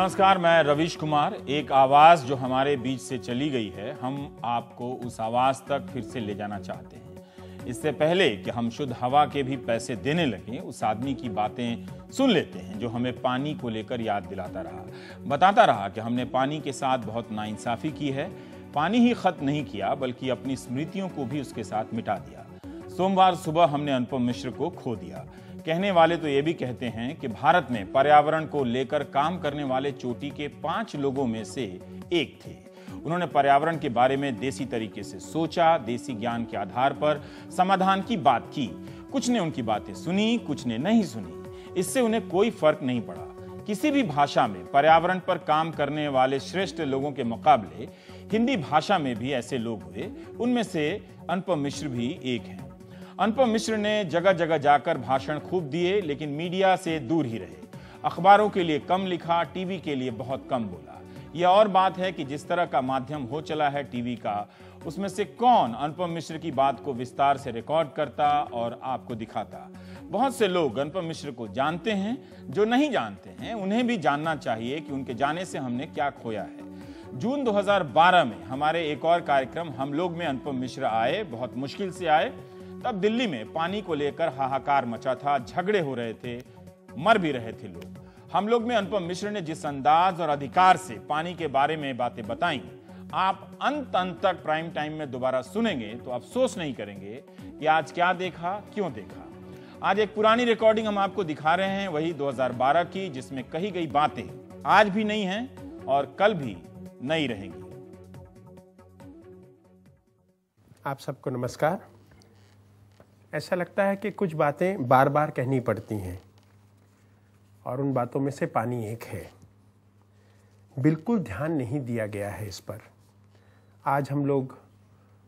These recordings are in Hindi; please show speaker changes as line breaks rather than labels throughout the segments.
नमस्कार, मैं रवीश कुमार। एक आवाज जो हमारे बीच से चली गई है, हम आपको उस आवाज तक फिर से ले जाना चाहते हैं। इससे पहले कि हम शुद्ध हवा के भी पैसे देने लगें, उस आदमी की बातें सुन लेते हैं जो हमें पानी को लेकर याद दिलाता रहा, बताता रहा कि हमने पानी के साथ बहुत नाइंसाफी की है। पानी ही खत्म नहीं किया, बल्कि अपनी स्मृतियों को भी उसके साथ मिटा दिया। सोमवार सुबह हमने अनुपम मिश्र को खो दिया। कहने वाले तो ये भी कहते हैं कि भारत में पर्यावरण को लेकर काम करने वाले चोटी के 5 लोगों में से एक थे। उन्होंने पर्यावरण के बारे में देसी तरीके से सोचा, देसी ज्ञान के आधार पर समाधान की बात की। कुछ ने उनकी बातें सुनी, कुछ ने नहीं सुनी। इससे उन्हें कोई फर्क नहीं पड़ा। किसी भी भाषा में पर्यावरण पर काम करने वाले श्रेष्ठ लोगों के मुकाबले हिंदी भाषा में भी ऐसे लोग हुए। उनमें से अनुपम मिश्र भी एक हैं। अनुपम मिश्र ने जगह जगह जाकर भाषण खूब दिए, लेकिन मीडिया से दूर ही रहे। अखबारों के लिए कम लिखा, टीवी के लिए बहुत कम बोला। यह और बात है कि जिस तरह का माध्यम हो चला है टीवी का, उसमें से कौन अनुपम मिश्र की बात को विस्तार से रिकॉर्ड करता और आपको दिखाता। बहुत से लोग अनुपम मिश्र को जानते हैं, जो नहीं जानते हैं उन्हें भी जानना चाहिए कि उनके जाने से हमने क्या खोया है। जून 2012 में हमारे एक और कार्यक्रम हम लोग में अनुपम मिश्र आए। बहुत मुश्किल से आए। तब दिल्ली में पानी को लेकर हाहाकार मचा था, झगड़े हो रहे थे, मर भी रहे थे लोग। हम लोग में अनुपम मिश्र ने जिस अंदाज और अधिकार से पानी के बारे में बातें बताई, आप अंत तक प्राइम टाइम में दोबारा सुनेंगे तो अफसोस नहीं करेंगे कि आज क्या देखा, क्यों देखा। आज एक पुरानी रिकॉर्डिंग हम आपको दिखा रहे हैं, वही 2012 की, जिसमें कही गई बातें आज भी नहीं हैं और कल भी नहीं रहेंगी।
आप सबको नमस्कार। ऐसा लगता है कि कुछ बातें बार बार कहनी पड़ती हैं और उन बातों में से पानी एक है। बिल्कुल ध्यान नहीं दिया गया है इस पर। आज हम लोग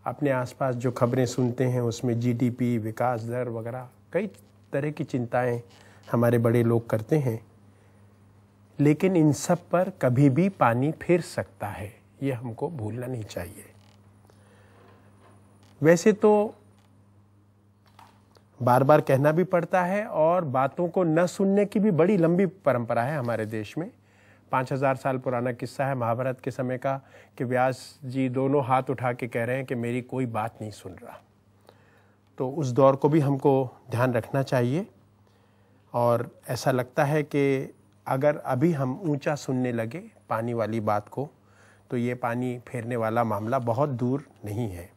अपने आसपास जो खबरें सुनते हैं उसमें जीडीपी, विकास दर वगैरह कई तरह की चिंताएं हमारे बड़े लोग करते हैं, लेकिन इन सब पर कभी भी पानी फिर सकता है, ये हमको भूलना नहीं चाहिए। वैसे तो बार बार कहना भी पड़ता है और बातों को न सुनने की भी बड़ी लंबी परंपरा है हमारे देश में। 5000 साल पुराना किस्सा है महाभारत के समय का कि व्यास जी दोनों हाथ उठा के कह रहे हैं कि मेरी कोई बात नहीं सुन रहा। तो उस दौर को भी हमको ध्यान रखना चाहिए। और ऐसा लगता है कि अगर अभी हम ऊंचा सुनने लगे पानी वाली बात को, तो ये पानी फेरने वाला मामला बहुत दूर नहीं है।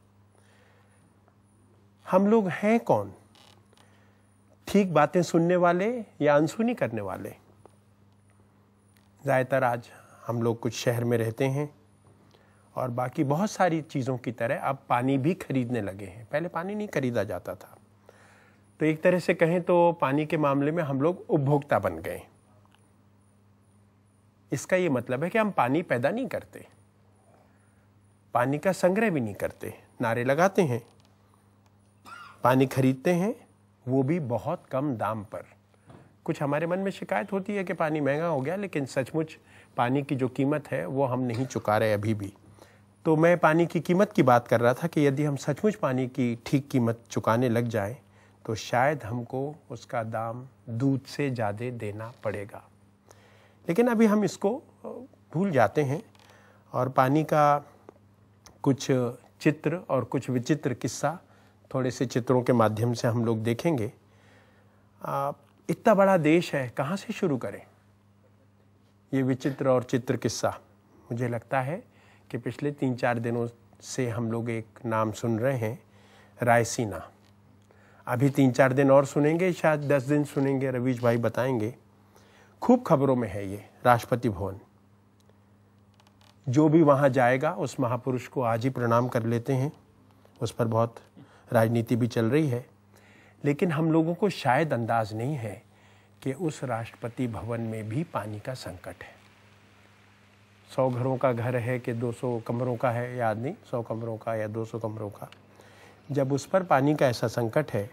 हम लोग हैं कौन? ठीक बातें सुनने वाले या अनसुनी करने वाले? ज़्यादातर आज हम लोग कुछ शहर में रहते हैं और बाकी बहुत सारी चीज़ों की तरह अब पानी भी खरीदने लगे हैं। पहले पानी नहीं खरीदा जाता था। तो एक तरह से कहें तो पानी के मामले में हम लोग उपभोक्ता बन गए। इसका ये मतलब है कि हम पानी पैदा नहीं करते, पानी का संग्रह भी नहीं करते। नारे लगाते हैं, पानी खरीदते हैं, वो भी बहुत कम दाम पर। कुछ हमारे मन में शिकायत होती है कि पानी महंगा हो गया, लेकिन सचमुच पानी की जो कीमत है वो हम नहीं चुका रहे अभी भी। तो मैं पानी की कीमत की बात कर रहा था कि यदि हम सचमुच पानी की ठीक कीमत चुकाने लग जाएं तो शायद हमको उसका दाम दूध से ज़्यादा देना पड़ेगा। लेकिन अभी हम इसको भूल जाते हैं और पानी का कुछ चित्र और कुछ विचित्र किस्सा थोड़े से चित्रों के माध्यम से हम लोग देखेंगे। इतना बड़ा देश है, कहाँ से शुरू करें ये विचित्र और चित्र किस्सा? मुझे लगता है कि पिछले 3-4 दिनों से हम लोग एक नाम सुन रहे हैं, रायसीना। अभी 3-4 दिन और सुनेंगे, शायद 10 दिन सुनेंगे, रवीश भाई बताएंगे। खूब खबरों में है ये राष्ट्रपति भवन। जो भी वहाँ जाएगा उस महापुरुष को आज ही प्रणाम कर लेते हैं। उस पर बहुत राजनीति भी चल रही है, लेकिन हम लोगों को शायद अंदाज नहीं है कि उस राष्ट्रपति भवन में भी पानी का संकट है। 100 घरों का घर है कि 200 कमरों का है, याद नहीं, 100 कमरों का या 200 कमरों का। जब उस पर पानी का ऐसा संकट है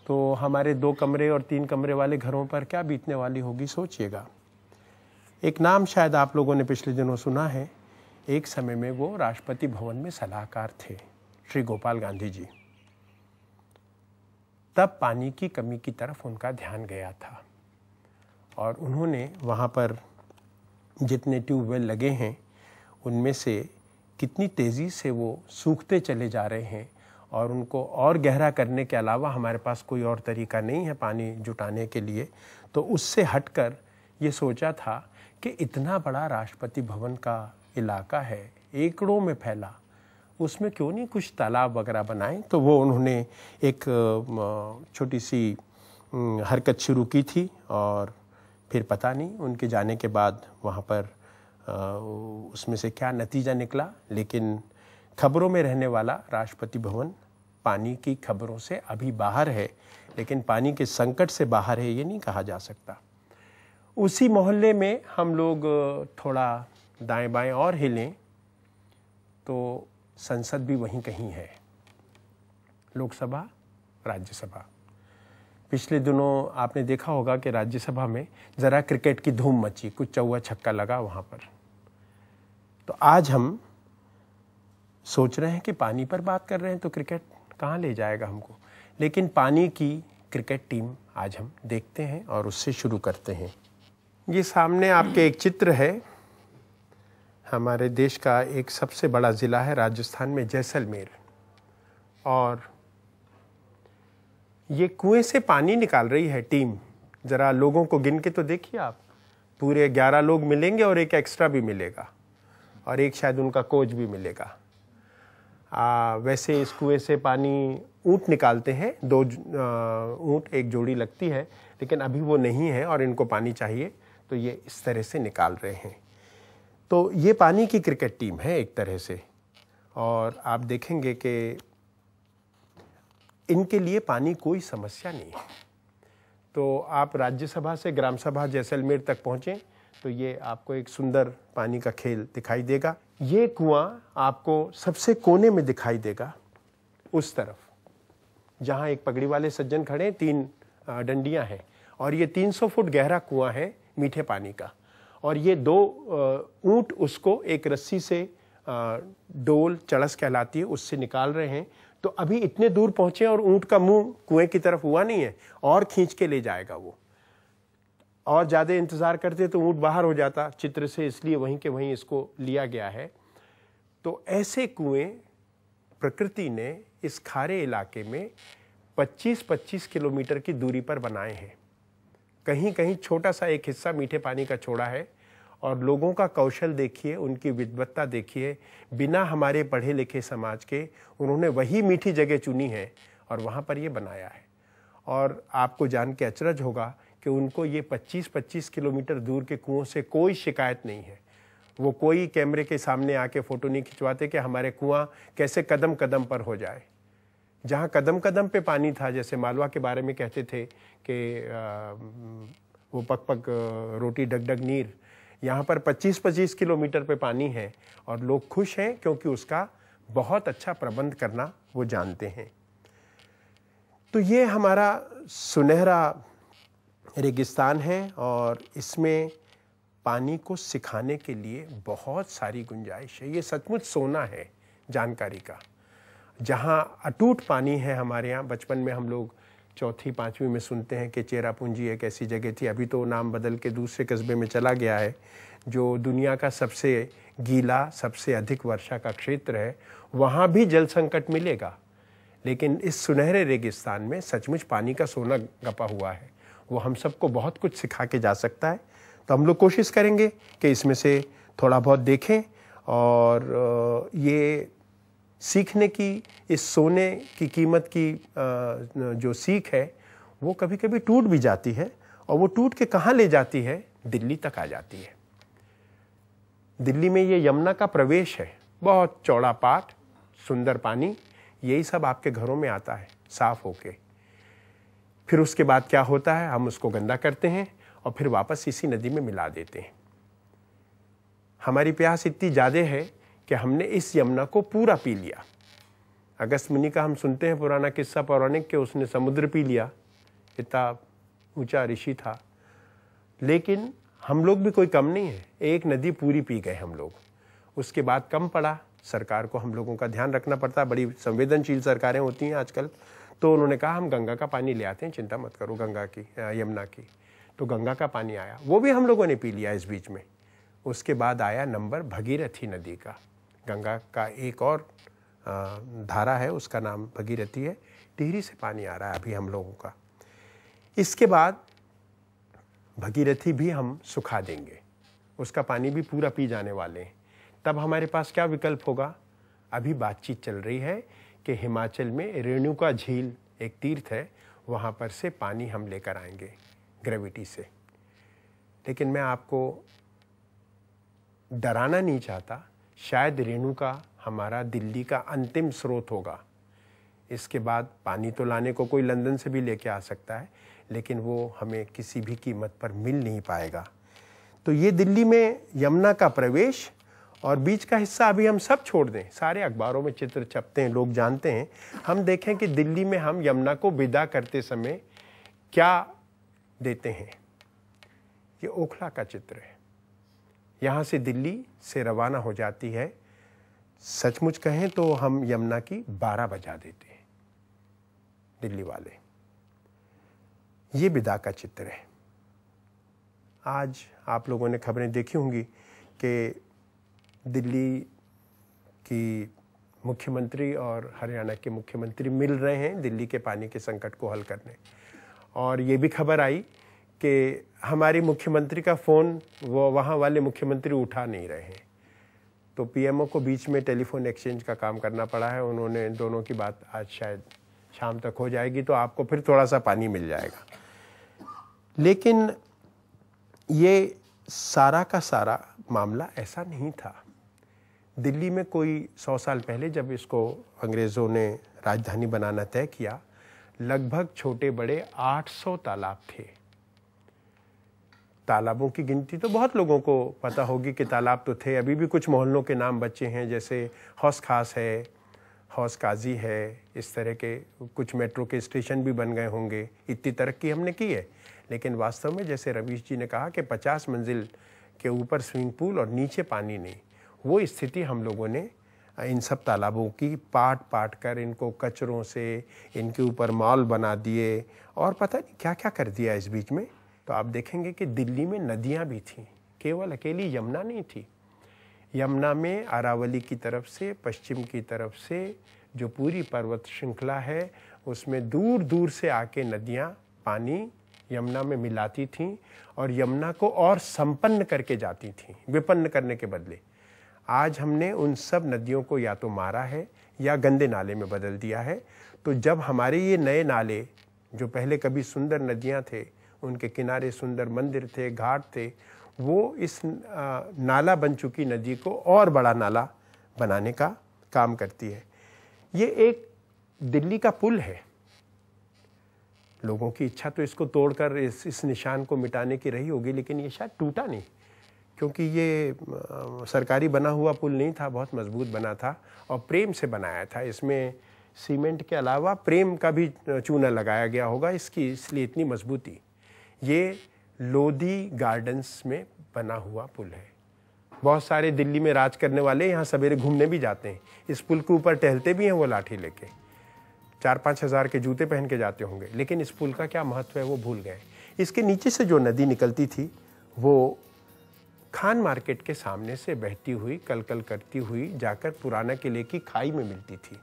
तो हमारे 2 कमरे और 3 कमरे वाले घरों पर क्या बीतने वाली होगी, सोचिएगा। एक नाम शायद आप लोगों ने पिछले दिनों सुना है। एक समय में वो राष्ट्रपति भवन में सलाहकार थे, श्री गोपाल गांधी जी। तब पानी की कमी की तरफ उनका ध्यान गया था और उन्होंने वहाँ पर जितने ट्यूबवेल लगे हैं उनमें से कितनी तेज़ी से वो सूखते चले जा रहे हैं, और उनको और गहरा करने के अलावा हमारे पास कोई और तरीका नहीं है पानी जुटाने के लिए। तो उससे हटकर ये सोचा था कि इतना बड़ा राष्ट्रपति भवन का इलाका है, एकड़ों में फैला, उसमें क्यों नहीं कुछ तालाब वगैरह बनाएं। तो वो उन्होंने एक छोटी सी हरकत शुरू की थी, और फिर पता नहीं उनके जाने के बाद वहाँ पर उसमें से क्या नतीजा निकला, लेकिन खबरों में रहने वाला राष्ट्रपति भवन पानी की खबरों से अभी बाहर है, लेकिन पानी के संकट से बाहर है ये नहीं कहा जा सकता। उसी मोहल्ले में हम लोग थोड़ा दाएं बाएं और हिलें तो संसद भी वहीं कहीं है, लोकसभा, राज्यसभा। पिछले दिनों आपने देखा होगा कि राज्यसभा में ज़रा क्रिकेट की धूम मची, कुछ चौवा छक्का लगा वहाँ पर। तो आज हम सोच रहे हैं कि पानी पर बात कर रहे हैं तो क्रिकेट कहाँ ले जाएगा हमको, लेकिन पानी की क्रिकेट टीम आज हम देखते हैं और उससे शुरू करते हैं। ये सामने आपके एक चित्र है, हमारे देश का एक सबसे बड़ा ज़िला है राजस्थान में जैसलमेर, और ये कुएं से पानी निकाल रही है टीम। ज़रा लोगों को गिन के तो देखिए आप, पूरे 11 लोग मिलेंगे और एक एक्स्ट्रा भी मिलेगा, और एक शायद उनका कोच भी मिलेगा। वैसे इस कुएं से पानी ऊँट निकालते हैं, 2 ऊँट एक जोड़ी लगती है, लेकिन अभी वो नहीं है और इनको पानी चाहिए, तो ये इस तरह से निकाल रहे हैं। तो ये पानी की क्रिकेट टीम है एक तरह से, और आप देखेंगे कि इनके लिए पानी कोई समस्या नहीं है। तो आप राज्यसभा से ग्राम सभा जैसलमेर तक पहुँचें तो ये आपको एक सुंदर पानी का खेल दिखाई देगा। ये कुआं आपको सबसे कोने में दिखाई देगा, उस तरफ जहाँ एक पगड़ी वाले सज्जन खड़े, 3 डंडियाँ हैं, और ये 300 फुट गहरा कुआं है मीठे पानी का। और ये 2 ऊँट उसको एक रस्सी से, डोल चड़स कहलाती है, उससे निकाल रहे हैं। तो अभी इतने दूर पहुंचे और ऊँट का मुंह कुएं की तरफ हुआ नहीं है, और खींच के ले जाएगा वो। और ज़्यादा इंतज़ार करते तो ऊँट बाहर हो जाता चित्र से, इसलिए वहीं के वहीं इसको लिया गया है। तो ऐसे कुएं प्रकृति ने इस खारे इलाके में 25-25 किलोमीटर की दूरी पर बनाए हैं। कहीं कहीं छोटा सा एक हिस्सा मीठे पानी का छोड़ा है, और लोगों का कौशल देखिए, उनकी विद्वत्ता देखिए, बिना हमारे पढ़े लिखे समाज के उन्होंने वही मीठी जगह चुनी है और वहाँ पर ये बनाया है। और आपको जान के अचरज होगा कि उनको ये 25-25 किलोमीटर दूर के कुओं से कोई शिकायत नहीं है। वो कोई कैमरे के सामने आके फ़ोटो नहीं खिंचवाते कि हमारे कुआं कैसे कदम कदम पर हो जाए। जहाँ कदम कदम पे पानी था, जैसे मालवा के बारे में कहते थे कि वो पक पक रोटी डग डग नीर, यहाँ पर 25-25 किलोमीटर पे पानी है, और लोग खुश हैं क्योंकि उसका बहुत अच्छा प्रबंध करना वो जानते हैं। तो ये हमारा सुनहरा रेगिस्तान है, और इसमें पानी को सिखाने के लिए बहुत सारी गुंजाइश है। ये सचमुच सोना है जानकारी का। जहाँ अटूट पानी है हमारे यहाँ, बचपन में हम लोग 4वीं-5वीं में सुनते हैं कि चेरापूंजी एक ऐसी जगह थी, अभी तो नाम बदल के दूसरे कस्बे में चला गया है, जो दुनिया का सबसे गीला, सबसे अधिक वर्षा का क्षेत्र है। वहाँ भी जल संकट मिलेगा, लेकिन इस सुनहरे रेगिस्तान में सचमुच पानी का सोना गपा हुआ है। वो हम सबको बहुत कुछ सिखा के जा सकता है। तो हम लोग कोशिश करेंगे कि इसमें से थोड़ा बहुत देखें, और ये सीखने की, इस सोने की कीमत की जो सीख है वो कभी कभी टूट भी जाती है, और वो टूट के कहाँ ले जाती है, दिल्ली तक आ जाती है। दिल्ली में ये यमुना का प्रवेश है, बहुत चौड़ा पाट, सुंदर पानी, यही सब आपके घरों में आता है साफ होके। फिर उसके बाद क्या होता है, हम उसको गंदा करते हैं और फिर वापस इसी नदी में मिला देते हैं। हमारी प्यास इतनी ज़्यादा है कि हमने इस यमुना को पूरा पी लिया। अगस्त मुनि का हम सुनते हैं पुराना किस्सा पौराणिक कि उसने समुद्र पी लिया, इतना ऊंचा ऋषि था। लेकिन हम लोग भी कोई कम नहीं है, एक नदी पूरी पी गए हम लोग। उसके बाद कम पड़ा, सरकार को हम लोगों का ध्यान रखना पड़ता, बड़ी संवेदनशील सरकारें होती हैं आजकल। तो उन्होंने कहा हम गंगा का पानी ले आते हैं, चिंता मत करो गंगा की, यमुना की। तो गंगा का पानी आया, वो भी हम लोगों ने पी लिया इस बीच में। उसके बाद आया नंबर भगीरथी नदी का। गंगा का एक और धारा है, उसका नाम भगीरथी है। टिहरी से पानी आ रहा है अभी हम लोगों का। इसके बाद भगीरथी भी हम सुखा देंगे, उसका पानी भी पूरा पी जाने वाले हैं। तब हमारे पास क्या विकल्प होगा? अभी बातचीत चल रही है कि हिमाचल में रेणुका झील एक तीर्थ है, वहाँ पर से पानी हम लेकर आएंगे ग्रेविटी से। लेकिन मैं आपको डराना नहीं चाहता, शायद रेणुका हमारा दिल्ली का अंतिम स्रोत होगा। इसके बाद पानी तो लाने को कोई लंदन से भी लेके आ सकता है, लेकिन वो हमें किसी भी कीमत पर मिल नहीं पाएगा। तो ये दिल्ली में यमुना का प्रवेश और बीच का हिस्सा अभी हम सब छोड़ दें। सारे अखबारों में चित्र छपते हैं, लोग जानते हैं। हम देखें कि दिल्ली में हम यमुना को विदा करते समय क्या देते हैं। ये ओखला का चित्र है। यहाँ से दिल्ली से रवाना हो जाती है। सचमुच कहें तो हम यमुना की 12 बजा देते हैं दिल्ली वाले। ये विदा का चित्र है। आज आप लोगों ने खबरें देखी होंगी कि दिल्ली की मुख्यमंत्री और हरियाणा के मुख्यमंत्री मिल रहे हैं दिल्ली के पानी के संकट को हल करने। और ये भी खबर आई कि हमारी मुख्यमंत्री का फ़ोन वो वहाँ वाले मुख्यमंत्री उठा नहीं रहे हैं, तो पीएमओ को बीच में टेलीफोन एक्सचेंज का काम करना पड़ा है। उन्होंने दोनों की बात आज शायद शाम तक हो जाएगी, तो आपको फिर थोड़ा सा पानी मिल जाएगा। लेकिन ये सारा का सारा मामला ऐसा नहीं था। दिल्ली में कोई 100 साल पहले जब इसको अंग्रेज़ों ने राजधानी बनाना तय किया, लगभग छोटे बड़े 800 तालाब थे। तालाबों की गिनती तो बहुत लोगों को पता होगी कि तालाब तो थे। अभी भी कुछ मोहल्लों के नाम बचे हैं, जैसे हौस खास है, हौस काजी है। इस तरह के कुछ मेट्रो के स्टेशन भी बन गए होंगे। इतनी तरक्की हमने की है, लेकिन वास्तव में जैसे रवीश जी ने कहा कि 50 मंजिल के ऊपर स्विमिंग पूल और नीचे पानी नहीं, वो स्थिति हम लोगों ने इन सब तालाबों की पाट कर इनको कचरों से इनके ऊपर मॉल बना दिए और पता नहीं क्या क्या कर दिया इस बीच में। तो आप देखेंगे कि दिल्ली में नदियाँ भी थीं, केवल अकेली यमुना नहीं थी। यमुना में अरावली की तरफ से, पश्चिम की तरफ से जो पूरी पर्वत श्रृंखला है, उसमें दूर दूर से आके नदियाँ पानी यमुना में मिलाती थीं और यमुना को और संपन्न करके जाती थीं, विपन्न करने के बदले। आज हमने उन सब नदियों को या तो मारा है या गंदे नाले में बदल दिया है। तो जब हमारे ये नए नाले, जो पहले कभी सुंदर नदियाँ थे, उनके किनारे सुंदर मंदिर थे, घाट थे, वो इस नाला बन चुकी नदी को और बड़ा नाला बनाने का काम करती है। ये एक दिल्ली का पुल है। लोगों की इच्छा तो इसको तोड़कर इस निशान को मिटाने की रही होगी, लेकिन ये शायद टूटा नहीं, क्योंकि ये सरकारी बना हुआ पुल नहीं था, बहुत मजबूत बना था और प्रेम से बनाया था। इसमें सीमेंट के अलावा प्रेम का भी चूना लगाया गया होगा इसकी, इसलिए इतनी मजबूती। ये लोधी गार्डन्स में बना हुआ पुल है। बहुत सारे दिल्ली में राज करने वाले यहाँ सवेरे घूमने भी जाते हैं, इस पुल के ऊपर टहलते भी हैं वो लाठी लेके। 4-5 हज़ार के जूते पहन के जाते होंगे, लेकिन इस पुल का क्या महत्व है वो भूल गए। इसके नीचे से जो नदी निकलती थी वो खान मार्केट के सामने से बहती हुई, कलकल करती हुई जाकर पुराना किले की खाई में मिलती थी।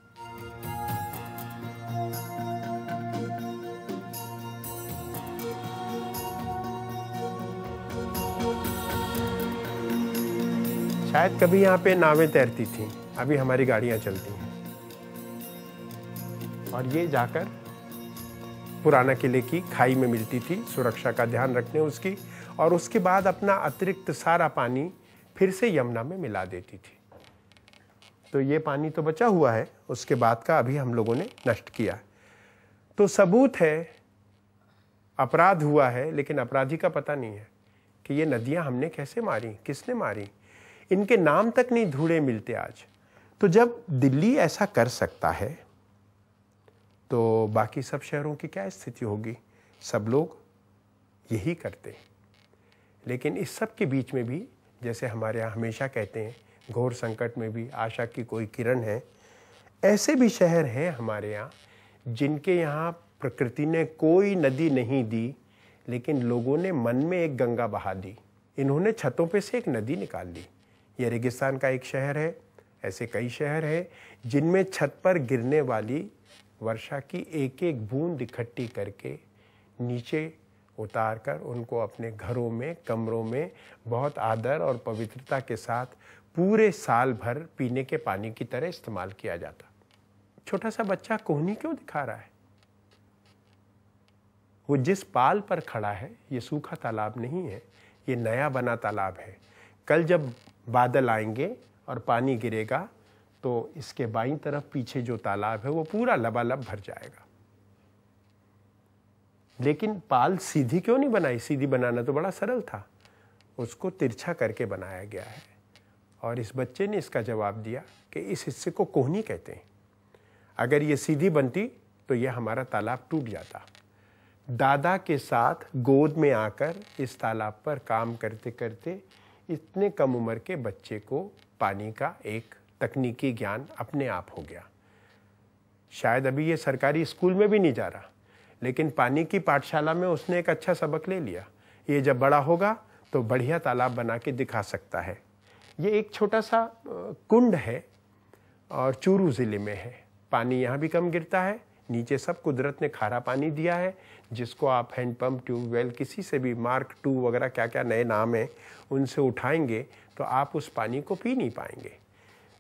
शायद कभी यहाँ पे नावें तैरती थीं, अभी हमारी गाड़ियाँ चलती हैं। और ये जाकर पुराना किले की खाई में मिलती थी, सुरक्षा का ध्यान रखने उसकी, और उसके बाद अपना अतिरिक्त सारा पानी फिर से यमुना में मिला देती थी। तो ये पानी तो बचा हुआ है, उसके बाद का अभी हम लोगों ने नष्ट किया। तो सबूत है अपराध हुआ है, लेकिन अपराधी का पता नहीं है कि ये नदियां हमने कैसे मारी, किसने मारी। इनके नाम तक नहीं ढूंढे मिलते आज। तो जब दिल्ली ऐसा कर सकता है तो बाकी सब शहरों की क्या स्थिति होगी? सब लोग यही करते। लेकिन इस सब के बीच में भी, जैसे हमारे यहाँ हमेशा कहते हैं, घोर संकट में भी आशा की कोई किरण है। ऐसे भी शहर हैं हमारे यहाँ जिनके यहाँ प्रकृति ने कोई नदी नहीं दी, लेकिन लोगों ने मन में एक गंगा बहा दी। इन्होंने छतों पे से एक नदी निकाल ली। ये रेगिस्तान का एक शहर है, ऐसे कई शहर हैं जिनमें छत पर गिरने वाली वर्षा की एक एक बूंद इकट्ठी करके नीचे उतार कर उनको अपने घरों में, कमरों में बहुत आदर और पवित्रता के साथ पूरे साल भर पीने के पानी की तरह इस्तेमाल किया जाता। छोटा सा बच्चा कोहनी क्यों दिखा रहा है? वो जिस पाल पर खड़ा है ये सूखा तालाब नहीं है, ये नया बना तालाब है। कल जब बादल आएंगे और पानी गिरेगा तो इसके बाईं तरफ पीछे जो तालाब है वो पूरा लबालब भर जाएगा। लेकिन पाल सीधी क्यों नहीं बनाई? सीधी बनाना तो बड़ा सरल था, उसको तिरछा करके बनाया गया है। और इस बच्चे ने इसका जवाब दिया कि इस हिस्से को कोहनी कहते हैं। अगर ये सीधी बनती तो ये हमारा तालाब टूट जाता। दादा के साथ गोद में आकर इस तालाब पर काम करते करते इतने कम उम्र के बच्चे को पानी का एक तकनीकी ज्ञान अपने आप हो गया। शायद अभी ये सरकारी स्कूल में भी नहीं जा रहा, लेकिन पानी की पाठशाला में उसने एक अच्छा सबक ले लिया। ये जब बड़ा होगा तो बढ़िया तालाब बना के दिखा सकता है। ये एक छोटा सा कुंड है और चूरू ज़िले में है। पानी यहाँ भी कम गिरता है, नीचे सब कुदरत ने खारा पानी दिया है, जिसको आप हैंडपम्प, ट्यूबवेल, किसी से भी मार्क 2 वगैरह क्या क्या नए नाम हैं उनसे उठाएंगे तो आप उस पानी को पी नहीं पाएंगे।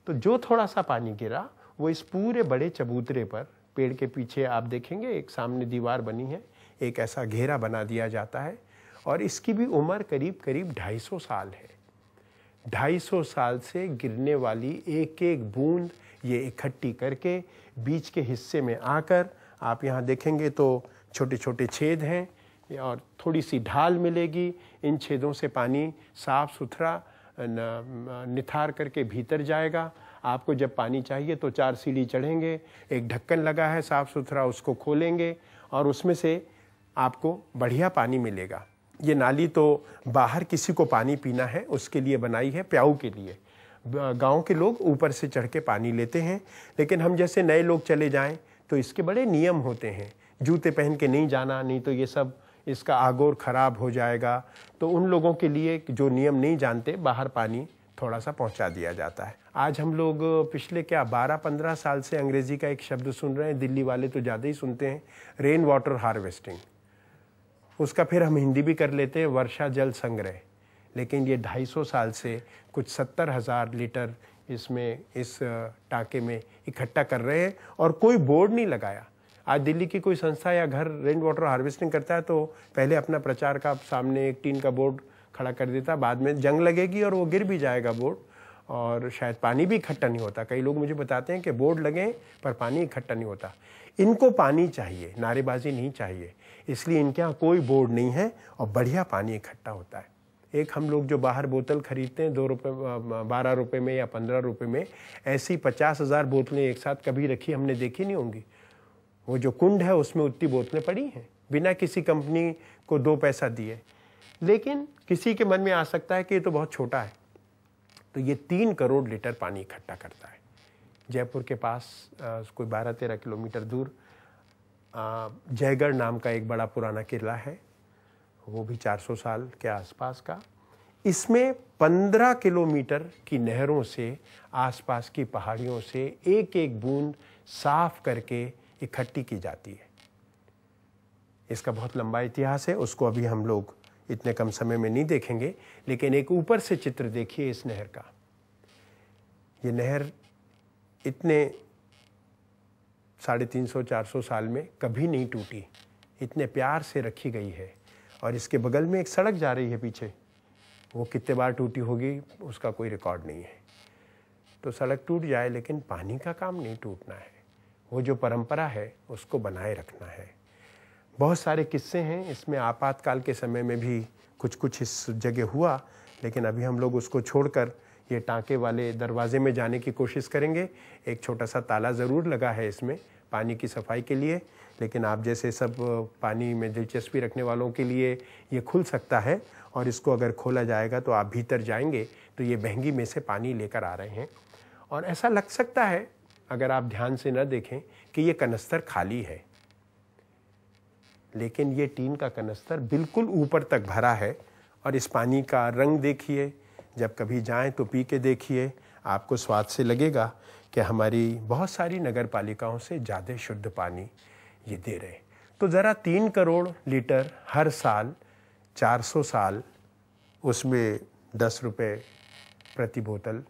तो जो थोड़ा सा पानी गिरा वो इस पूरे बड़े चबूतरे पर, पेड़ के पीछे आप देखेंगे एक सामने दीवार बनी है, एक ऐसा घेरा बना दिया जाता है और इसकी भी उम्र करीब करीब 250 साल है। 250 साल से गिरने वाली एक एक बूंद ये इकट्ठी करके बीच के हिस्से में आकर, आप यहाँ देखेंगे तो छोटे छोटे छेद हैं और थोड़ी सी ढाल मिलेगी। इन छेदों से पानी साफ सुथरा निथार करके भीतर जाएगा। आपको जब पानी चाहिए तो 4 सीढ़ी चढ़ेंगे, एक ढक्कन लगा है साफ सुथरा, उसको खोलेंगे और उसमें से आपको बढ़िया पानी मिलेगा। ये नाली तो बाहर किसी को पानी पीना है उसके लिए बनाई है, प्याऊ के लिए। गांव के लोग ऊपर से चढ़ के पानी लेते हैं, लेकिन हम जैसे नए लोग चले जाएं तो इसके बड़े नियम होते हैं। जूते पहन के नहीं जाना, नहीं तो ये सब इसका आगोर खराब हो जाएगा। तो उन लोगों के लिए जो नियम नहीं जानते, बाहर पानी थोड़ा सा पहुंचा दिया जाता है। आज हम लोग पिछले 12-15 साल से अंग्रेजी का एक शब्द सुन रहे हैं, दिल्ली वाले तो ज़्यादा ही सुनते हैं, रेन वाटर हार्वेस्टिंग। उसका फिर हम हिंदी भी कर लेते हैं, वर्षा जल संग्रह। लेकिन ये 250 साल से कुछ 70,000 लीटर इसमें इस टाँके में इकट्ठा कर रहे हैं और कोई बोर्ड नहीं लगाया। आज दिल्ली की कोई संस्था या घर रेन वाटर हार्वेस्टिंग करता है तो पहले अपना प्रचार का सामने एक टीन का बोर्ड खड़ा कर देता, बाद में जंग लगेगी और वो गिर भी जाएगा बोर्ड और शायद पानी भी इकट्ठा नहीं होता। कई लोग मुझे बताते हैं कि बोर्ड लगे पर पानी इकट्ठा नहीं होता। इनको पानी चाहिए, नारेबाजी नहीं चाहिए, इसलिए इनके यहाँ कोई बोर्ड नहीं है और बढ़िया पानी इकट्ठा होता है। एक हम लोग जो बाहर बोतल खरीदते हैं 2 रुपये, 12 रुपये में या 15 रुपये में, ऐसी 50,000 बोतलें एक साथ कभी रखी हमने देखी नहीं होंगी। वो जो कुंड है उसमें उतनी बोतलें पड़ी हैं बिना किसी कंपनी को 2 पैसा दिए। लेकिन किसी के मन में आ सकता है कि ये तो बहुत छोटा है, तो ये 3 करोड़ लीटर पानी इकट्ठा करता है। जयपुर के पास कोई 12-13 किलोमीटर दूर जयगढ़ नाम का एक बड़ा पुराना किला है, वो भी 400 साल के आसपास का। इसमें 15 किलोमीटर की नहरों से, आसपास की पहाड़ियों से एक एक बूंद साफ करके इकट्ठी की जाती है। इसका बहुत लंबा इतिहास है, उसको अभी हम लोग इतने कम समय में नहीं देखेंगे, लेकिन एक ऊपर से चित्र देखिए इस नहर का। ये नहर इतने 350-400 साल में कभी नहीं टूटी, इतने प्यार से रखी गई है। और इसके बगल में एक सड़क जा रही है पीछे, वो कितने बार टूटी होगी उसका कोई रिकॉर्ड नहीं है। तो सड़क टूट जाए लेकिन पानी का काम नहीं टूटना है, वो जो परंपरा है उसको बनाए रखना है। बहुत सारे किस्से हैं इसमें, आपातकाल के समय में भी कुछ कुछ इस जगह हुआ, लेकिन अभी हम लोग उसको छोड़कर ये टाँके वाले दरवाजे में जाने की कोशिश करेंगे। एक छोटा सा ताला ज़रूर लगा है इसमें पानी की सफाई के लिए, लेकिन आप जैसे सब पानी में दिलचस्पी रखने वालों के लिए ये खुल सकता है और इसको अगर खोला जाएगा तो आप भीतर जाएंगे तो ये बहंगी में से पानी लेकर आ रहे हैं। और ऐसा लग सकता है अगर आप ध्यान से न देखें कि ये कनस्तर खाली है, लेकिन ये टीन का कनस्तर बिल्कुल ऊपर तक भरा है और इस पानी का रंग देखिए, जब कभी जाएं तो पी के देखिए, आपको स्वाद से लगेगा कि हमारी बहुत सारी नगर पालिकाओं से ज़्यादा शुद्ध पानी ये दे रहे हैं। तो ज़रा 3 करोड़ लीटर हर साल 400 साल, उसमें 10 रुपये प्रति बोतल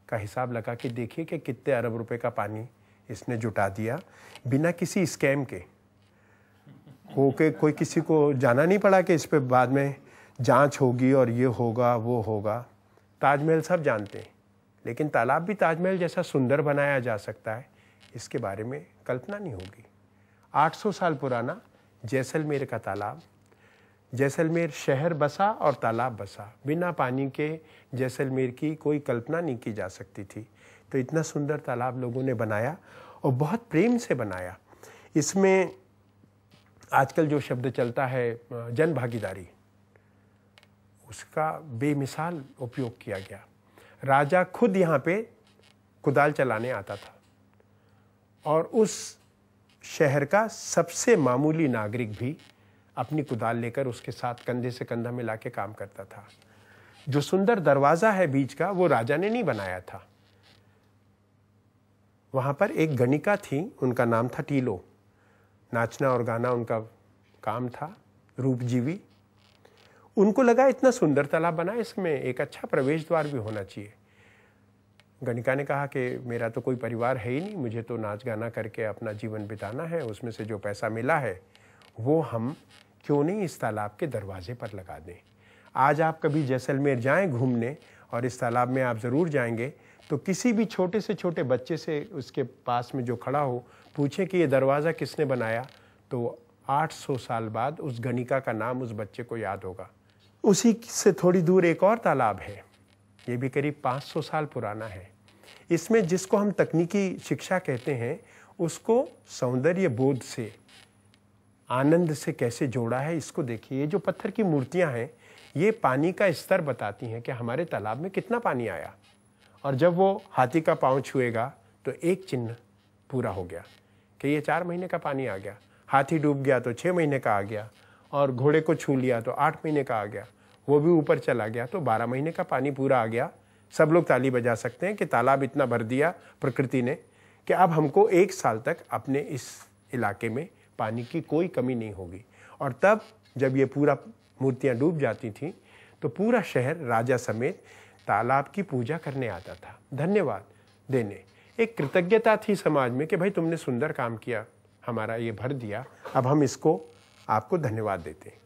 का हिसाब लगा के देखिए कि कितने अरब रुपए का पानी इसने जुटा दिया, बिना किसी स्कैम के होके। कोई किसी को जाना नहीं पड़ा कि इस पे बाद में जांच होगी और ये होगा वो होगा। ताजमहल सब जानते हैं, लेकिन तालाब भी ताजमहल जैसा सुंदर बनाया जा सकता है, इसके बारे में कल्पना नहीं होगी। 800 साल पुराना जैसलमेर का तालाब, जैसलमेर शहर बसा और तालाब बसा, बिना पानी के जैसलमेर की कोई कल्पना नहीं की जा सकती थी। तो इतना सुंदर तालाब लोगों ने बनाया और बहुत प्रेम से बनाया। इसमें आजकल जो शब्द चलता है जन भागीदारी, उसका बेमिसाल उपयोग किया गया। राजा खुद यहाँ पे कुदाल चलाने आता था और उस शहर का सबसे मामूली नागरिक भी अपनी कुदाल लेकर उसके साथ कंधे से कंधा मिला के काम करता था। जो सुंदर दरवाज़ा है बीच का, वो राजा ने नहीं बनाया था। वहाँ पर एक गणिका थी, उनका नाम था टीलो। नाचना और गाना उनका काम था, रूपजीवी। उनको लगा इतना सुंदर तालाब बना, इसमें एक अच्छा प्रवेश द्वार भी होना चाहिए। गणिका ने कहा कि मेरा तो कोई परिवार है ही नहीं, मुझे तो नाच गाना करके अपना जीवन बिताना है, उसमें से जो पैसा मिला है वो हम क्यों नहीं इस तालाब के दरवाजे पर लगा दें। आज आप कभी जैसलमेर जाएं घूमने और इस तालाब में आप ज़रूर जाएंगे, तो किसी भी छोटे से छोटे बच्चे से उसके पास में जो खड़ा हो पूछें कि ये दरवाज़ा किसने बनाया, तो 800 साल बाद उस गणिका का नाम उस बच्चे को याद होगा। उसी से थोड़ी दूर एक और तालाब है, ये भी करीब 500 साल पुराना है। इसमें जिसको हम तकनीकी शिक्षा कहते हैं, उसको सौंदर्य बोध से, आनंद से कैसे जोड़ा है, इसको देखिए। ये जो पत्थर की मूर्तियां हैं, ये पानी का स्तर बताती हैं कि हमारे तालाब में कितना पानी आया। और जब वो हाथी का पाँव छुएगा तो एक चिन्ह पूरा हो गया कि ये 4 महीने का पानी आ गया। हाथी डूब गया तो 6 महीने का आ गया, और घोड़े को छू लिया तो 8 महीने का आ गया, वो भी ऊपर चला गया तो 12 महीने का पानी पूरा आ गया। सब लोग ताली बजा सकते हैं कि तालाब इतना भर दिया प्रकृति ने कि अब हमको 1 साल तक अपने इस इलाके में पानी की कोई कमी नहीं होगी। और तब जब ये पूरा मूर्तियां डूब जाती थीं तो पूरा शहर राजा समेत तालाब की पूजा करने आता था, धन्यवाद देने। एक कृतज्ञता थी समाज में कि भाई तुमने सुंदर काम किया, हमारा ये भर दिया, अब हम इसको आपको धन्यवाद देते हैं।